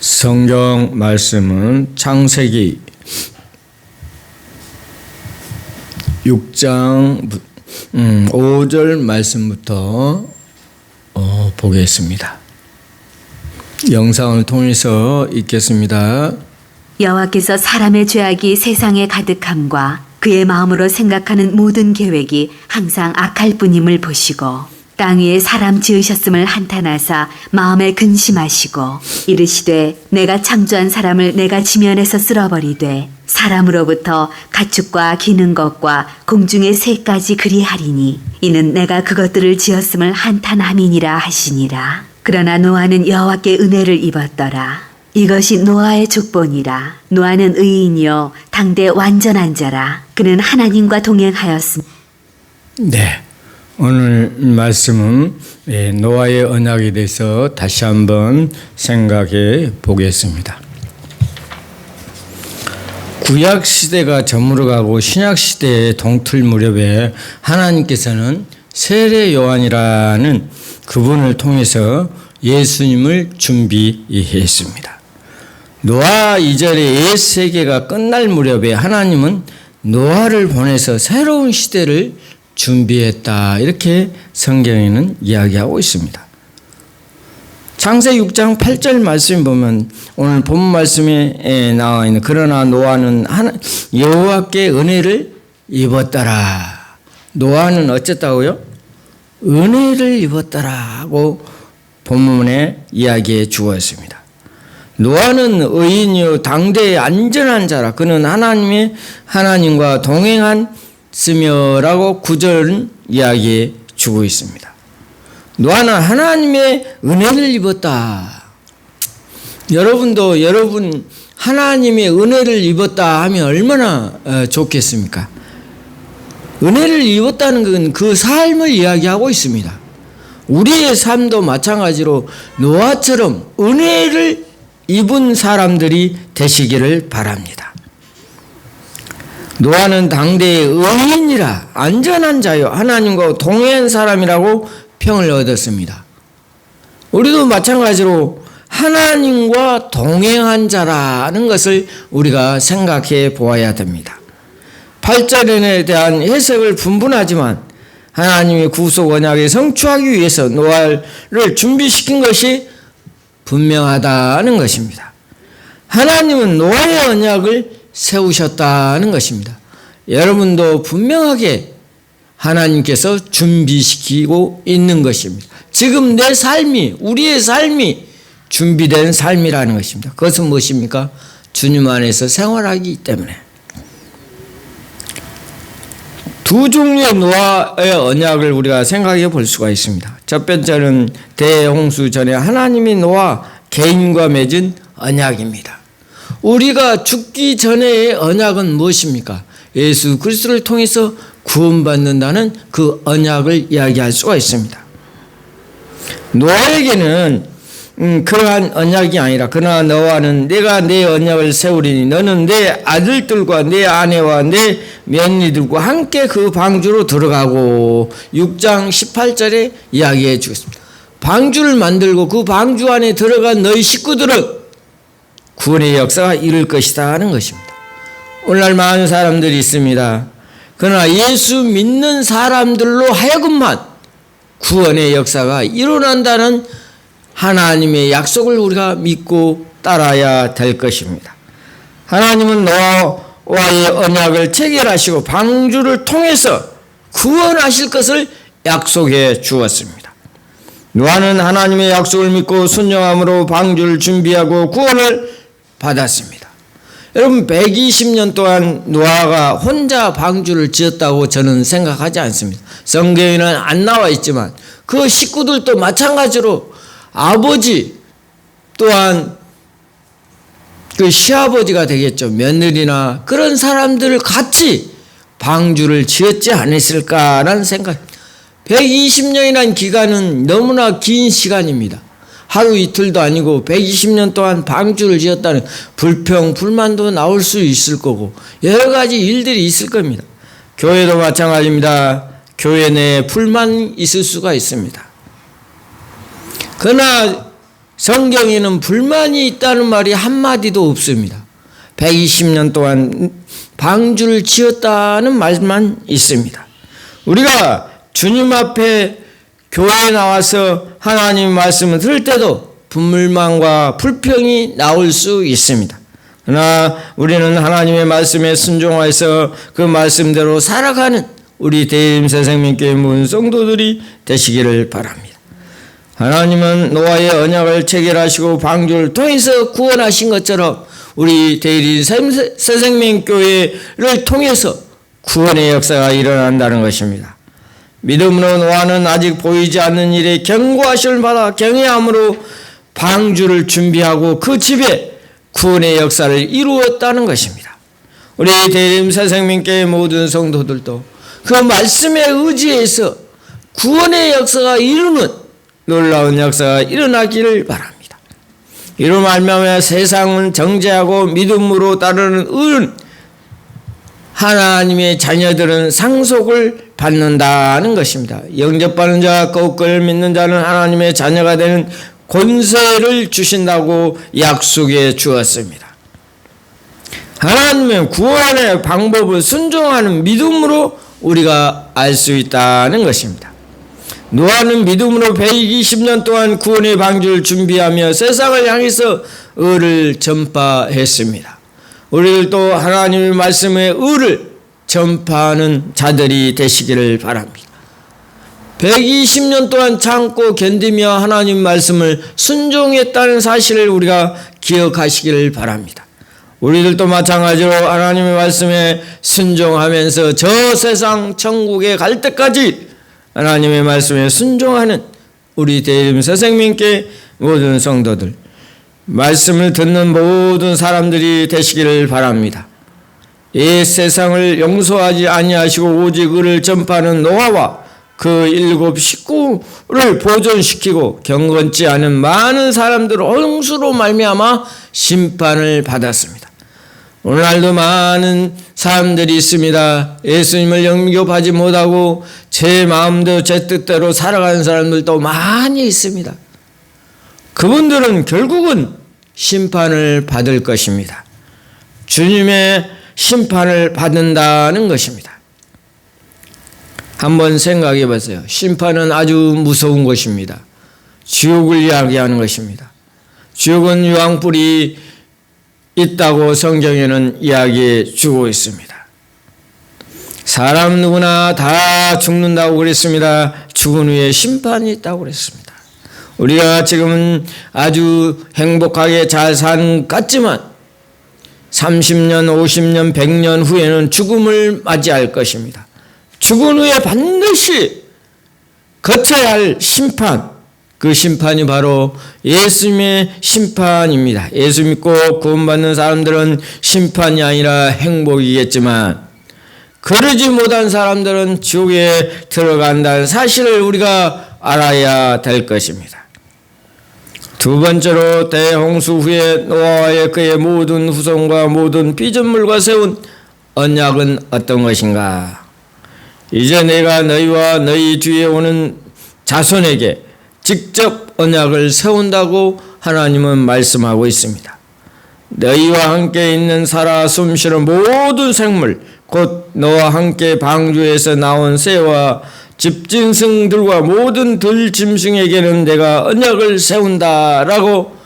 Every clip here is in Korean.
성경 말씀은 창세기 6장 5절 말씀부터 보겠습니다. 영상을 통해서 읽겠습니다. 여호와께서 사람의 죄악이 세상에 가득함과 그의 마음으로 생각하는 모든 계획이 항상 악할 뿐임을 보시고 땅 위에 사람 지으셨음을 한탄하사 마음에 근심하시고 이르시되 내가 창조한 사람을 내가 지면에서 쓸어버리되 사람으로부터 가축과 기는 것과 공중의 새까지 그리하리니 이는 내가 그것들을 지었음을 한탄함이니라 하시니라. 그러나 노아는 여호와께 은혜를 입었더라. 이것이 노아의 족본이라. 노아는 의인이요 당대 완전한 자라. 그는 하나님과 동행하였으니. 네, 오늘 말씀은 노아의 언약에 대해서 다시 한번 생각해 보겠습니다. 구약 시대가 저물어가고 신약 시대의 동틀 무렵에 하나님께서는 세례 요한이라는 그분을 통해서 예수님을 준비했습니다. 노아 이전의 옛 세계가 끝날 무렵에 하나님은 노아를 보내서 새로운 시대를 준비했다, 이렇게 성경에는 이야기하고 있습니다. 창세기 6장 8절 말씀 보면 오늘 본 말씀에 나와 있는 그러나 노아는 여호와께 은혜를 입었더라. 노아는 어쨌다고요? 은혜를 입었더라고 본문에 이야기해 주었습니다. 노아는 의인이요 당대의 안전한 자라. 그는 하나님과 동행했으며라고 9절은 이야기해 주고 있습니다. 노아는 하나님의 은혜를 입었다. 여러분도 여러분 하나님의 은혜를 입었다 하면 얼마나 좋겠습니까? 은혜를 입었다는 건 그 삶을 이야기하고 있습니다. 우리의 삶도 마찬가지로 노아처럼 은혜를 입은 사람들이 되시기를 바랍니다. 노아는 당대의 의인이라 안전한 자요 하나님과 동행한 사람이라고 평을 얻었습니다. 우리도 마찬가지로 하나님과 동행한 자라는 것을 우리가 생각해 보아야 됩니다. 8절에 대한 해석을 분분하지만 하나님의 구속 언약을 성취하기 위해서 노아를 준비시킨 것이 분명하다는 것입니다. 하나님은 노아의 언약을 세우셨다는 것입니다. 여러분도 분명하게 하나님께서 준비시키고 있는 것입니다. 지금 내 삶이, 우리의 삶이 준비된 삶이라는 것입니다. 그것은 무엇입니까? 주님 안에서 생활하기 때문에. 두 종류의 노아의 언약을 우리가 생각해 볼 수가 있습니다. 첫 번째는 대홍수 전에 하나님이 노아 개인과 맺은 언약입니다. 우리가 죽기 전의 언약은 무엇입니까? 예수 그리스도를 통해서 구원받는다는 그 언약을 이야기할 수가 있습니다. 노아에게는 그러한 언약이 아니라 그러나 너와는 내가 내 언약을 세우리니 너는 내 아들들과 내 아내와 내 며느리들과 함께 그 방주로 들어가고 6장 18절에 이야기해 주겠습니다. 방주를 만들고 그 방주 안에 들어간 너희 식구들은 구원의 역사가 이룰 것이다 하는 것입니다. 오늘날 많은 사람들이 있습니다. 그러나 예수 믿는 사람들로 하여금만 구원의 역사가 일어난다는 하나님의 약속을 우리가 믿고 따라야 될 것입니다. 하나님은 노아와의 언약을 체결하시고 방주를 통해서 구원하실 것을 약속해 주었습니다. 노아는 하나님의 약속을 믿고 순종함으로 방주를 준비하고 구원을 받았습니다. 여러분 120년 동안 노아가 혼자 방주를 지었다고 저는 생각하지 않습니다. 성경에는 안 나와 있지만 그 식구들도 마찬가지로 아버지 또한 그 시아버지가 되겠죠. 며느리나 그런 사람들을 같이 방주를 지었지 않았을까라는 생각. 120년이라는 기간은 너무나 긴 시간입니다. 하루 이틀도 아니고 120년 동안 방주를 지었다는 불평, 불만도 나올 수 있을 거고 여러 가지 일들이 있을 겁니다. 교회도 마찬가지입니다. 교회 내에 불만이 있을 수가 있습니다. 그러나 성경에는 불만이 있다는 말이 한마디도 없습니다. 120년 동안 방주를 지었다는 말만 있습니다. 우리가 주님 앞에 교회에 나와서 하나님 말씀을 들을 때도 불만과 불평이 나올 수 있습니다. 그러나 우리는 하나님의 말씀에 순종해서 그 말씀대로 살아가는 우리 대림 새생명교회 모든 성도들이 되시기를 바랍니다. 하나님은 노아의 언약을 체결하시고 방주를 통해서 구원하신 것처럼 우리 대림 새생명교회를 통해서 구원의 역사가 일어난다는 것입니다. 믿음으로 노아는 아직 보이지 않는 일에 경고하심을 받아 경외함으로 방주를 준비하고 그 집에 구원의 역사를 이루었다는 것입니다. 우리 대림 새생명교회 모든 성도들도 그 말씀에 의지해서 구원의 역사가 이루는 놀라운 역사가 일어나기를 바랍니다. 이로 말미암아 세상은 정죄하고 믿음으로 따르는 의는 하나님의 자녀들은 상속을 받는다는 것입니다. 영접받는 자가 꼭 그를 믿는 자는 하나님의 자녀가 되는 권세를 주신다고 약속해 주었습니다. 하나님의 구원의 방법을 순종하는 믿음으로 우리가 알 수 있다는 것입니다. 노아는 믿음으로 120년 동안 구원의 방주를 준비하며 세상을 향해서 의를 전파했습니다. 우리들도 하나님의 말씀의 의를 전파하는 자들이 되시기를 바랍니다. 120년 동안 참고 견디며 하나님 말씀을 순종했다는 사실을 우리가 기억하시기를 바랍니다. 우리들도 마찬가지로 하나님의 말씀에 순종하면서 저 세상 천국에 갈 때까지 하나님의 말씀에 순종하는 우리 대림 새생명교회 모든 성도들, 말씀을 듣는 모든 사람들이 되시기를 바랍니다. 이 세상을 용서하지 아니하시고 오직 의를 전파하는 노아와 그 7 식구를 보존시키고 경건치 않은 많은 사람들 홍수로 말미암아 심판을 받았습니다. 오늘날도 많은 사람들이 있습니다. 예수님을 영접하지 못하고 제 마음대로 제 뜻대로 살아가는 사람들도 많이 있습니다. 그분들은 결국은 심판을 받을 것입니다. 주님의 심판을 받는다는 것입니다. 한번 생각해 보세요. 심판은 아주 무서운 것입니다. 지옥을 이야기하는 것입니다. 지옥은 유황불이 있다고 성경에는 이야기해 주고 있습니다. 사람 누구나 다 죽는다고 그랬습니다. 죽은 후에 심판이 있다고 그랬습니다. 우리가 지금은 아주 행복하게 잘 사는 것 같지만 30년, 50년, 100년 후에는 죽음을 맞이할 것입니다. 죽은 후에 반드시 거쳐야 할 심판, 그 심판이 바로 예수님의 심판입니다. 예수 믿고 구원받는 사람들은 심판이 아니라 행복이겠지만 그러지 못한 사람들은 지옥에 들어간다는 사실을 우리가 알아야 될 것입니다. 두 번째로 대홍수 후에 노아와 그의 모든 후손과 모든 피조물과 세운 언약은 어떤 것인가? 이제 내가 너희와 너희 뒤에 오는 자손에게 직접 언약을 세운다고 하나님은 말씀하고 있습니다. 너희와 함께 있는 살아 숨쉬는 모든 생물, 곧 너와 함께 방주에서 나온 새와 집짐승들과 모든 들짐승에게는 내가 언약을 세운다라고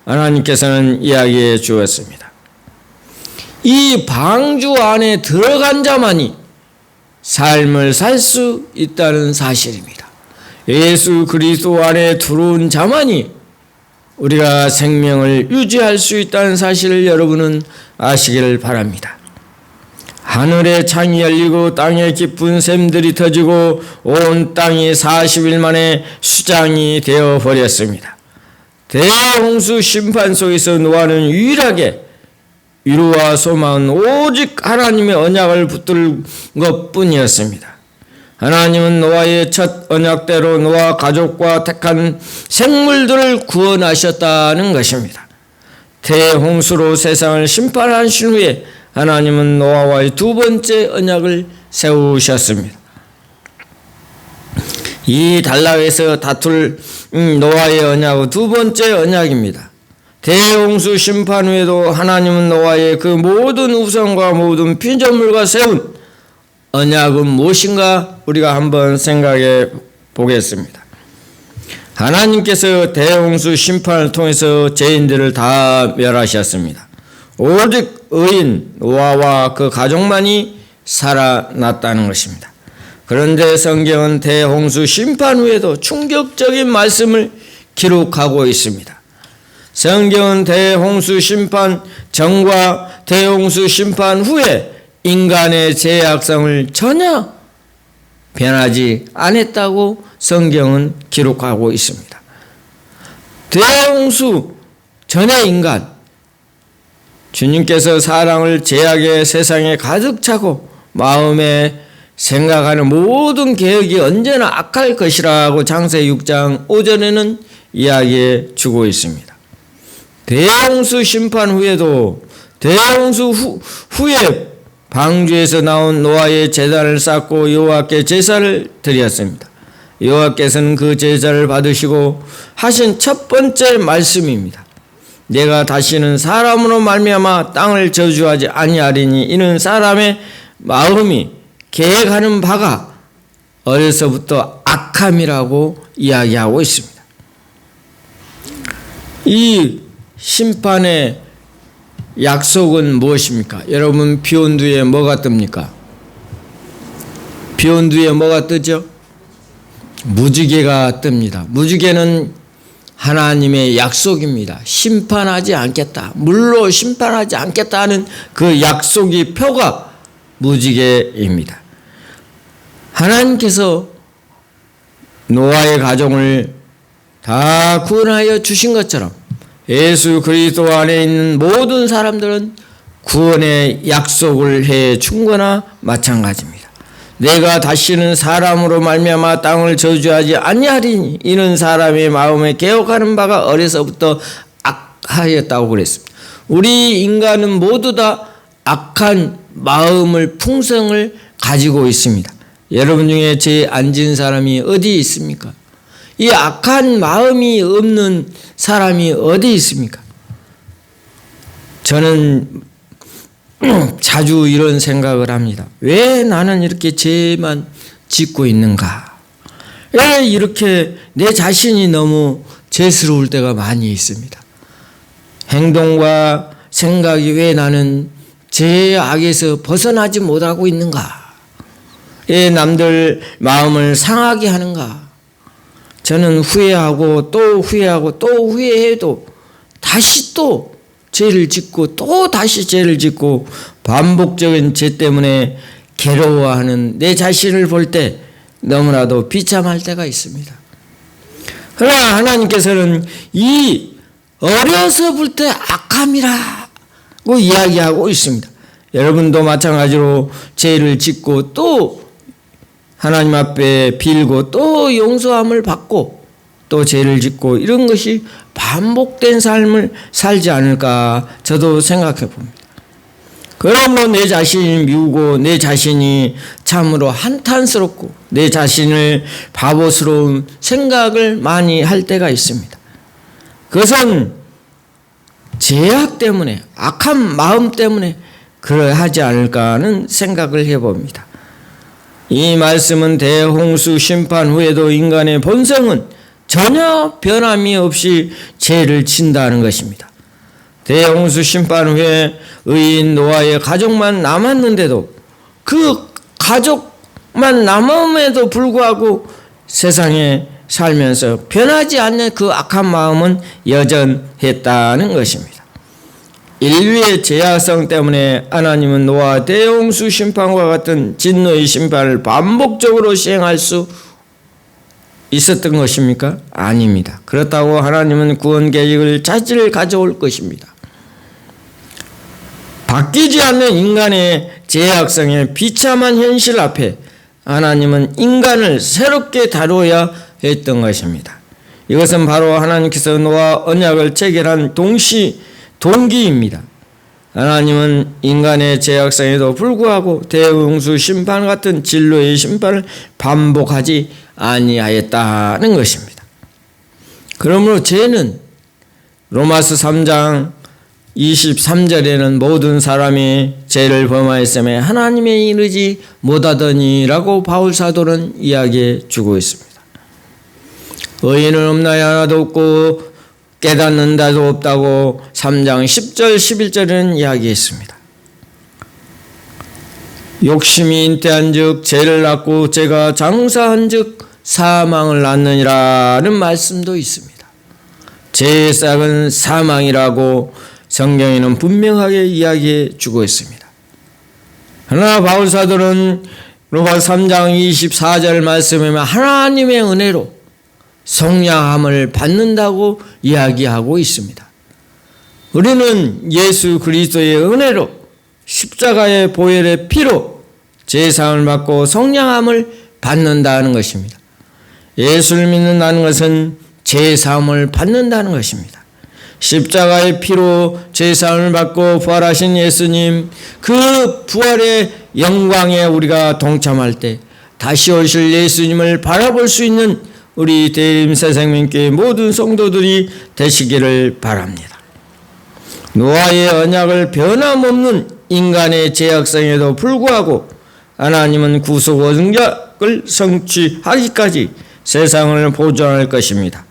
하나님께서는 이야기해 주었습니다. 이 방주 안에 들어간 자만이 삶을 살 수 있다는 사실입니다. 예수 그리스도 안에 들어온 자만이 우리가 생명을 유지할 수 있다는 사실을 여러분은 아시기를 바랍니다. 하늘의 창이 열리고 땅에 깊은 샘들이 터지고 온 땅이 40일 만에 수장이 되어 버렸습니다. 대홍수 심판 속에서 노아는 유일하게 위로와 소망은 오직 하나님의 언약을 붙들 것뿐이었습니다. 하나님은 노아의 첫 언약대로 노아 가족과 택한 생물들을 구원하셨다는 것입니다. 대홍수로 세상을 심판하신 후에 하나님은 노아와의 두 번째 언약을 세우셨습니다. 이 단락에서 다툴 노아의 언약 두 번째 언약입니다. 대홍수 심판 후에도 하나님은 노아의 그 모든 우상과 모든 피조물과 세운 언약은 무엇인가 우리가 한번 생각해 보겠습니다. 하나님께서 대홍수 심판을 통해서 죄인들을 다 멸하셨습니다. 오직 의인 노아와 그 가족만이 살아났다는 것입니다. 그런데 성경은 대홍수 심판 후에도 충격적인 말씀을 기록하고 있습니다. 성경은 대홍수 심판 전과 대홍수 심판 후에 인간의 죄악성을 전혀 변하지 않았다고 성경은 기록하고 있습니다. 대홍수 전의 인간, 주님께서 사랑을 죄악의 세상에 가득 차고 마음에 생각하는 모든 계획이 언제나 악할 것이라고 창세기 6장 5절에는 이야기해 주고 있습니다. 대홍수 심판 후에도 대홍수 후에 방주에서 나온 노아의 제단을 쌓고 여호와께 제사를 드렸습니다. 여호와께서는 그 제사를 받으시고 하신 첫 번째 말씀입니다. 내가 다시는 사람으로 말미암아 땅을 저주하지 아니하리니 이는 사람의 마음이 계획하는 바가 어려서부터 악함이라고 이야기하고 있습니다. 이 심판의 약속은 무엇입니까? 여러분, 비 온 뒤에 뭐가 뜹니까? 비 온 뒤에 뭐가 뜨죠? 무지개가 뜹니다. 무지개는 하나님의 약속입니다. 심판하지 않겠다. 물로 심판하지 않겠다 하는 그 약속이 표가 무지개입니다. 하나님께서 노아의 가정을 다 구원하여 주신 것처럼 예수 그리스도 안에 있는 모든 사람들은 구원의 약속을 해 준 거나 마찬가지입니다. 내가 다시는 사람으로 말미암아 땅을 저주하지 아니하리니 이는 사람의 마음에 개혁하는 바가 어려서부터 악하였다고 그랬습니다. 우리 인간은 모두 다 악한 마음을 풍성을 가지고 있습니다. 여러분 중에 죄 안 지은 사람이 어디 있습니까? 이 악한 마음이 없는 사람이 어디 있습니까? 저는 자주 이런 생각을 합니다. 왜 나는 이렇게 죄만 짓고 있는가? 왜 이렇게 내 자신이 너무 죄스러울 때가 많이 있습니다. 행동과 생각이 왜 나는 죄악에서 벗어나지 못하고 있는가? 왜 남들 마음을 상하게 하는가? 저는 후회하고 또 후회하고 또 후회해도 다시 또 죄를 짓고 또 다시 죄를 짓고 반복적인 죄 때문에 괴로워하는 내 자신을 볼 때 너무나도 비참할 때가 있습니다. 그러나 하나님께서는 이 어려서부터 악함이라고 이야기하고 있습니다. 여러분도 마찬가지로 죄를 짓고 또 하나님 앞에 빌고 또 용서함을 받고 또 죄를 짓고 이런 것이 반복된 삶을 살지 않을까 저도 생각해 봅니다. 그러므로 내 자신이 미우고 내 자신이 참으로 한탄스럽고 내 자신을 바보스러운 생각을 많이 할 때가 있습니다. 그것은 죄악 때문에 악한 마음 때문에 그러하지 않을까 하는 생각을 해봅니다. 이 말씀은 대홍수 심판 후에도 인간의 본성은 전혀 변함이 없이 죄를 진다는 것입니다. 대홍수 심판 후에 의인 노아의 가족만 남았는데도 그 가족만 남음에도 불구하고 세상에 살면서 변하지 않는 그 악한 마음은 여전했다는 것입니다. 인류의 죄악성 때문에 하나님은 노아 대홍수 심판과 같은 진노의 심판을 반복적으로 시행할 수 있었던 것입니까? 아닙니다. 그렇다고 하나님은 구원 계획을 자질 가져올 것입니다. 바뀌지 않는 인간의 죄악성의 비참한 현실 앞에 하나님은 인간을 새롭게 다루어야 했던 것입니다. 이것은 바로 하나님께서 노아 언약을 체결한 동기입니다. 하나님은 인간의 죄악성에도 불구하고 대홍수 심판 같은 진로의 심판을 반복하지 아니하였다는 것입니다. 그러므로 죄는 로마서 3장 23절에는 모든 사람이 죄를 범하였음에 하나님에 이르지 못하더니라고 바울 사도는 이야기해 주고 있습니다. 의인은 없나요? 하나도 없고 깨닫는 자도 없다고 3장 10절 11절에는 이야기했습니다. 욕심이 잉태한 즉 죄를 낳고 죄가 장사한 즉 사망을 낳느니라는 말씀도 있습니다. 죄의 싹은 사망이라고 성경에는 분명하게 이야기해 주고 있습니다. 그러나 바울 사도는 로마서 3장 24절 말씀에 하나님의 은혜로 속량함을 받는다고 이야기하고 있습니다. 우리는 예수 그리스도의 은혜로 십자가의 보혈의 피로 제사함을 받고 속량함을 받는다는 것입니다. 예수를 믿는다는 것은 제사함을 받는다는 것입니다. 십자가의 피로 제사함을 받고 부활하신 예수님, 그 부활의 영광에 우리가 동참할 때 다시 오실 예수님을 바라볼 수 있는 우리 대림 새생명교회 모든 성도들이 되시기를 바랍니다. 노아의 언약을 변함없는 인간의 죄악성에도 불구하고 하나님은 구속 언약을 성취하기까지 세상을 보존할 것입니다.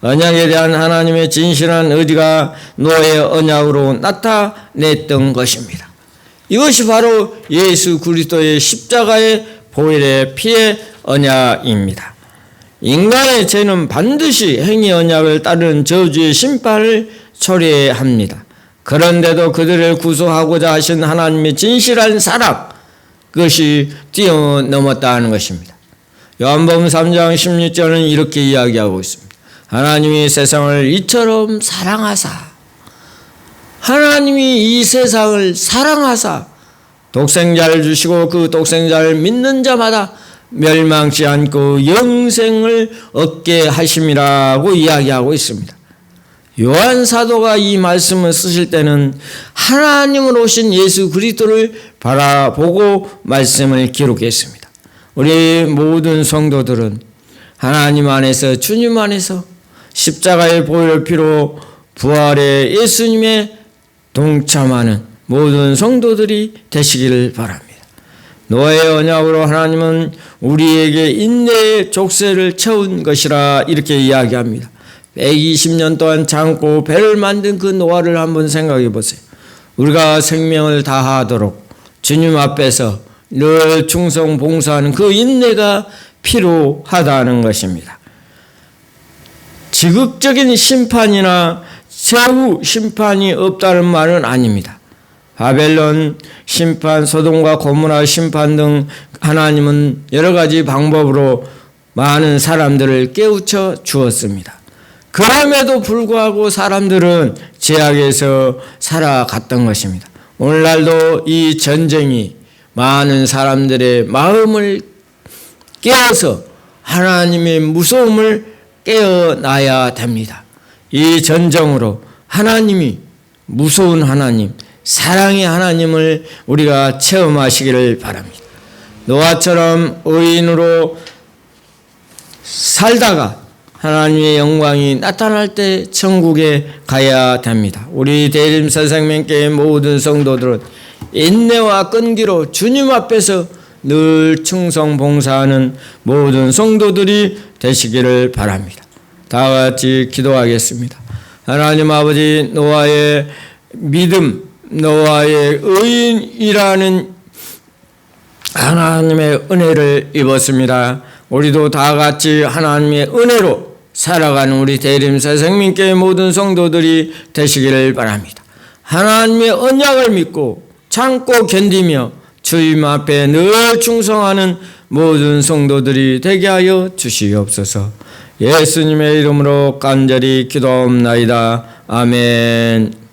언약에 대한 하나님의 진실한 의지가 노아의 언약으로 나타냈던 것입니다. 이것이 바로 예수 그리스도의 십자가의 보혈의 피의 언약입니다. 인간의 죄는 반드시 행위 언약을 따르는 저주의 심판을 초래합니다. 그런데도 그들을 구속하고자 하신 하나님의 진실한 사랑, 그것이 뛰어넘었다는 것입니다. 요한복음 3장 16절은 이렇게 이야기하고 있습니다. 하나님이 세상을 이처럼 사랑하사, 하나님이 이 세상을 사랑하사 독생자를 주시고 그 독생자를 믿는 자마다 멸망치 않고 영생을 얻게 하심이라고 이야기하고 있습니다. 요한 사도가 이 말씀을 쓰실 때는 하나님으로 오신 예수 그리스도를 바라보고 말씀을 기록했습니다. 우리 모든 성도들은 하나님 안에서, 주님 안에서 십자가의 보혈 피로 부활의 예수님의 동참하는 모든 성도들이 되시기를 바랍니다. 노아의 언약으로 하나님은 우리에게 인내의 족쇄를 채운 것이라 이렇게 이야기합니다. 120년 동안 참고 배를 만든 그 노아를 한번 생각해 보세요. 우리가 생명을 다하도록 주님 앞에서 늘 충성 봉사하는 그 인내가 필요하다는 것입니다. 지극적인 심판이나 최후 심판이 없다는 말은 아닙니다. 바벨론 심판, 소돔과 고모라 심판 등 하나님은 여러 가지 방법으로 많은 사람들을 깨우쳐 주었습니다. 그럼에도 불구하고 사람들은 죄악에서 살아갔던 것입니다. 오늘날도 이 전쟁이 많은 사람들의 마음을 깨어서 하나님의 무서움을 깨어나야 됩니다. 이 전쟁으로 하나님이 무서운 하나님, 사랑의 하나님을 우리가 체험하시기를 바랍니다. 노아처럼 의인으로 살다가 하나님의 영광이 나타날 때 천국에 가야 됩니다. 우리 대림 새생명교회 모든 성도들은 인내와 끈기로 주님 앞에서 늘 충성 봉사하는 모든 성도들이 되시기를 바랍니다. 다 같이 기도하겠습니다. 하나님 아버지, 노아의 믿음, 노아의 의인이라는 하나님의 은혜를 입었습니다. 우리도 다 같이 하나님의 은혜로 살아가는 우리 대림 새생명교회 모든 성도들이 되시기를 바랍니다. 하나님의 언약을 믿고 참고 견디며 주님 앞에 늘 충성하는 모든 성도들이 되게 하여 주시옵소서. 예수님의 이름으로 간절히 기도하옵나이다. 아멘.